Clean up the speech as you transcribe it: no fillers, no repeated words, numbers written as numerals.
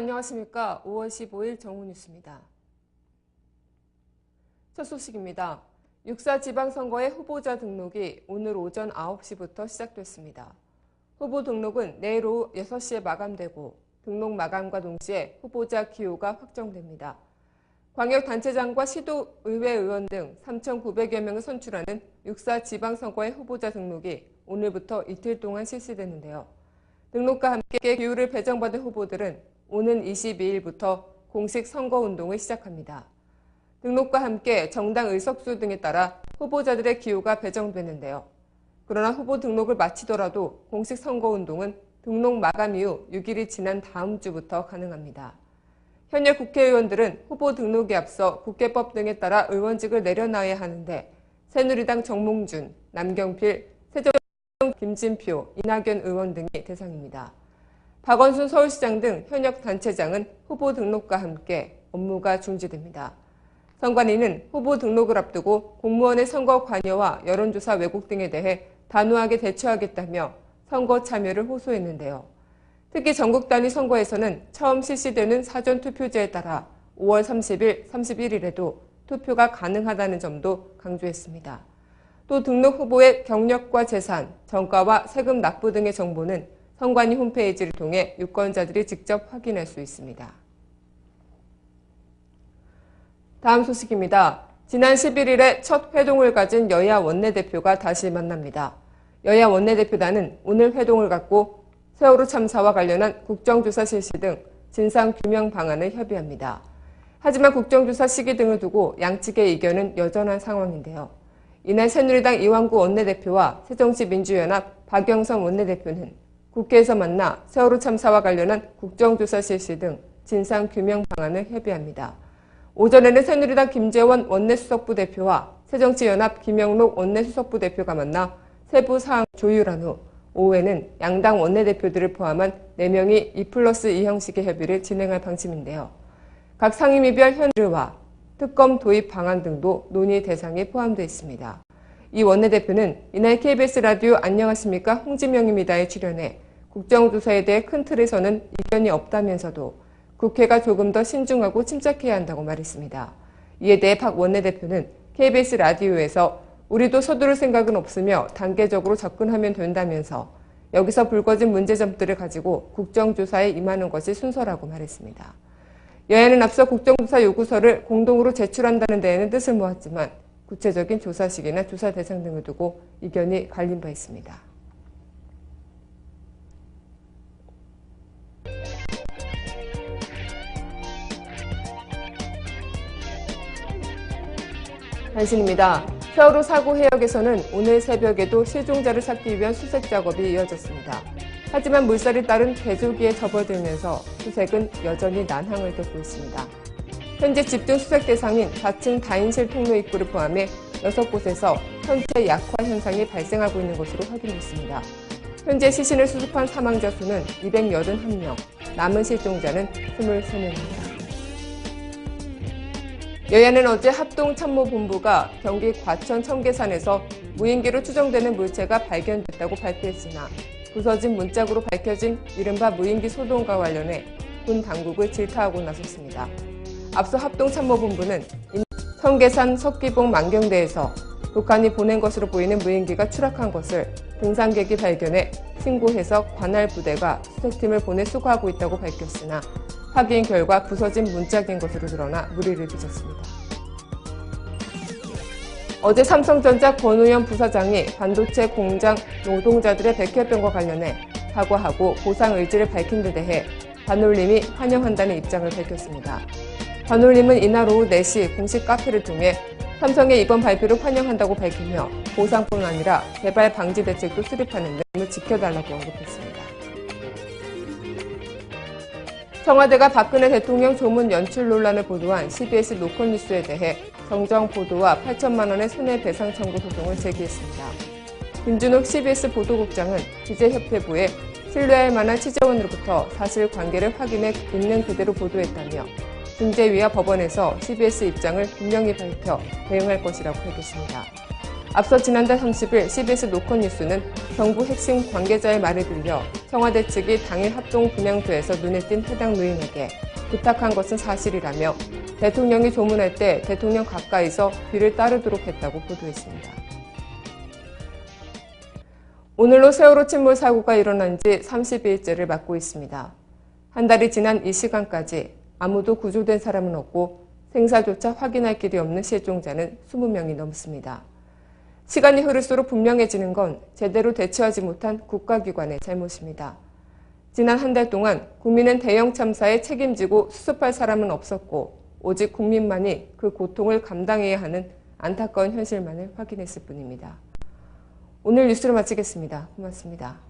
안녕하십니까. 5월 15일 정오뉴스입니다. 첫 소식입니다. 6.4 지방선거의 후보자 등록이 오늘 오전 9시부터 시작됐습니다. 후보 등록은 내일 오후 6시에 마감되고 등록 마감과 동시에 후보자 기호가 확정됩니다. 광역단체장과 시도의회 의원 등 3,900여 명을 선출하는 6.4 지방선거의 후보자 등록이 오늘부터 이틀 동안 실시되는데요. 등록과 함께 기호를 배정받은 후보들은 오는 22일부터 공식 선거운동을 시작합니다. 등록과 함께 정당 의석수 등에 따라 후보자들의 기호가 배정되는데요. 그러나 후보 등록을 마치더라도 공식 선거운동은 등록 마감 이후 6일이 지난 다음 주부터 가능합니다. 현역 국회의원들은 후보 등록에 앞서 국회법 등에 따라 의원직을 내려놔야 하는데 새누리당 정몽준, 남경필, 새정치 김진표, 이낙연 의원 등이 대상입니다. 박원순 서울시장 등 현역 단체장은 후보 등록과 함께 업무가 중지됩니다. 선관위는 후보 등록을 앞두고 공무원의 선거 관여와 여론조사 왜곡 등에 대해 단호하게 대처하겠다며 선거 참여를 호소했는데요. 특히 전국 단위 선거에서는 처음 실시되는 사전투표제에 따라 5월 30일, 31일에도 투표가 가능하다는 점도 강조했습니다. 또 등록 후보의 경력과 재산, 정가와 세금 납부 등의 정보는 선관위 홈페이지를 통해 유권자들이 직접 확인할 수 있습니다. 다음 소식입니다. 지난 11일에 첫 회동을 가진 여야 원내대표가 다시 만납니다. 여야 원내대표단은 오늘 회동을 갖고 세월호 참사와 관련한 국정조사 실시 등 진상규명 방안을 협의합니다. 하지만 국정조사 시기 등을 두고 양측의 의견은 여전한 상황인데요. 이날 새누리당 이완구 원내대표와 새정치민주연합 박영선 원내대표는 국회에서 만나 세월호 참사와 관련한 국정조사 실시 등 진상규명 방안을 협의합니다. 오전에는 새누리당 김재원 원내수석부 대표와 새정치연합 김영록 원내수석부 대표가 만나 세부 사항을 조율한 후 오후에는 양당 원내대표들을 포함한 4명이 2+2 형식의 협의를 진행할 방침인데요. 각 상임위별 현안과 특검 도입 방안 등도 논의 대상에 포함되어 있습니다. 이 원내대표는 이날 KBS 라디오 안녕하십니까 홍진명입니다에 출연해 국정조사에 대해 큰 틀에서는 이견이 없다면서도 국회가 조금 더 신중하고 침착해야 한다고 말했습니다. 이에 대해 박 원내대표는 KBS 라디오에서 우리도 서두를 생각은 없으며 단계적으로 접근하면 된다면서 여기서 불거진 문제점들을 가지고 국정조사에 임하는 것이 순서라고 말했습니다. 여야는 앞서 국정조사 요구서를 공동으로 제출한다는 데에는 뜻을 모았지만 구체적인 조사 시기나 조사 대상 등을 두고 의견이 갈린 바 있습니다. 단신입니다. 세월호 사고 해역에서는 오늘 새벽에도 실종자를 찾기 위한 수색 작업이 이어졌습니다. 하지만 물살이 따른 개조기에 접어들면서 수색은 여전히 난항을 겪고 있습니다. 현재 집중 수색 대상인 4층 다인실 통로 입구를 포함해 6곳에서 현재 약화 현상이 발생하고 있는 것으로 확인됐습니다. 현재 시신을 수습한 사망자 수는 281명, 남은 실종자는 23명입니다. 여야는 어제 합동참모본부가 경기 과천 청계산에서 무인기로 추정되는 물체가 발견됐다고 발표했으나 부서진 문짝으로 밝혀진 이른바 무인기 소동과 관련해 군 당국을 질타하고 나섰습니다. 앞서 합동참모본부는 청계산 석기봉 만경대에서 북한이 보낸 것으로 보이는 무인기가 추락한 것을 등산객이 발견해 신고해서 관할 부대가 수색팀을 보내 수거하고 있다고 밝혔으나 확인 결과 부서진 문짝인 것으로 드러나 물의를 빚었습니다. 어제 삼성전자 권우현 부사장이 반도체 공장 노동자들의 백혈병과 관련해 사과하고 보상 의지를 밝힌 데 대해 반올림이 환영한다는 입장을 밝혔습니다. 반올림은 이날 오후 4시 공식 카페를 통해 삼성의 이번 발표를 환영한다고 밝히며 보상뿐 아니라 재발 방지 대책도 수립하는 데 지켜달라고 언급했습니다. 청와대가 박근혜 대통령 조문 연출 논란을 보도한 CBS 노컷뉴스에 대해 정정 보도와 8천만 원의 손해배상 청구 소송을 제기했습니다. 김준욱 CBS 보도국장은 기재협회부에 신뢰할 만한 취재원으로부터 사실관계를 확인해 있는 그대로 보도했다며 중재위와 법원에서 CBS 입장을 분명히 밝혀 대응할 것이라고 밝혔습니다. 앞서 지난달 30일 CBS 노컷뉴스는 정부 핵심 관계자의 말을 들려 청와대 측이 당일 합동 분향소에서 눈에 띈 해당 노인에게 부탁한 것은 사실이라며 대통령이 조문할 때 대통령 가까이서 뒤를 따르도록 했다고 보도했습니다. 오늘로 세월호 침몰 사고가 일어난 지 30일째를 맞고 있습니다. 한 달이 지난 이 시간까지 아무도 구조된 사람은 없고 생사조차 확인할 길이 없는 실종자는 20명이 넘습니다. 시간이 흐를수록 분명해지는 건 제대로 대처하지 못한 국가기관의 잘못입니다. 지난 한 달 동안 국민은 대형 참사에 책임지고 수습할 사람은 없었고 오직 국민만이 그 고통을 감당해야 하는 안타까운 현실만을 확인했을 뿐입니다. 오늘 뉴스를 마치겠습니다. 고맙습니다.